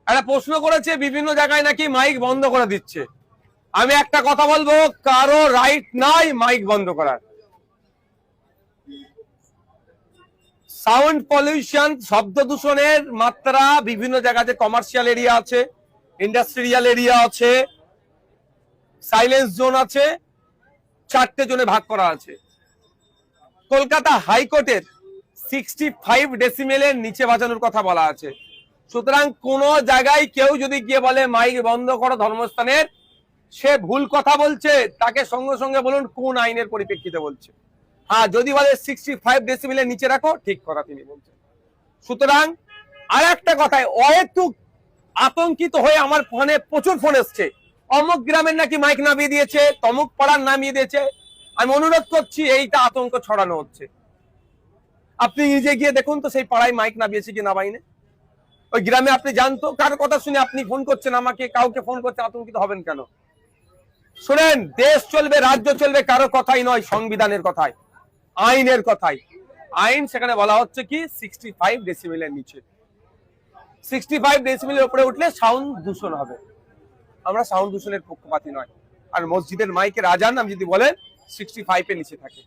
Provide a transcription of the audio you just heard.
একটা প্রশ্ন করেছে বিভিন্ন জায়গায় নাকি মাইক বন্ধ করে দিচ্ছে। আমি একটা কথা বলবো, কারো রাইট নাই মাইক বন্ধ করার। সাউন্ড পলিউশন, শব্দ দূষণের মাত্রা বিভিন্ন জায়গাতে, কমার্শিয়াল এরিয়া আছে, ইন্ডাস্ট্রিয়াল এরিয়া আছে, সাইলেন্স জোন আছে, 4টে জোনে ভাগ করা আছে। কলকাতা হাইকোর্টের 65 ডেসিমেলের নিচে বাজানোর কথা বলা আছে। সুতরাং কোন জায়গায় কেউ যদি গিয়ে বলে মাইক বন্ধ করো ধর্মস্থানের, সে ভুল কথা বলছে। তাকে সঙ্গে সঙ্গে বলুন কোন আইনের পরিপ্রেক্ষিতে বলছে। হ্যাঁ, যদি বলে 65 ডেসিমেলের নিচে রাখো, ঠিক কথা তিনি বলছেন। সুতরাং আর একটা কথায় অহেতুক আতঙ্কিত হয়ে আমার ফোনে প্রচুর ফোন এসছে, অমুক গ্রামের নাকি মাইক নামিয়ে দিয়েছে, তমুক পাড়ার নামিয়ে দিয়েছে। আমি অনুরোধ করছি, এইটা আতঙ্ক ছড়ানো হচ্ছে। আপনি নিজে গিয়ে দেখুন তো সেই পাড়ায় মাইক নামিয়েছে কি নামাইনে। ওই গ্রামে আপনি জানতো, কার কথা শুনে আপনি ফোন করছেন আমাকে, কাউকে ফোন করতে আতঙ্কিত হবেন কেন? শুনেন, দেশ চলবে, রাজ্য চলবে কারো কথাই নয়, সংবিধানের কথায়, আইনের কথায়। আইন সেখানে বলা হচ্ছে কি 65 ডেসিমেলের নিচে। 65 ডেসিমেলের উপরে উঠলে সাউন্ড দূষণ হবে। আমরা সাউন্ড দূষণের পক্ষপাতী নয়। আর মসজিদের মাইকের আজান আমি যদি বলেন 65 এর নিচে থাকে।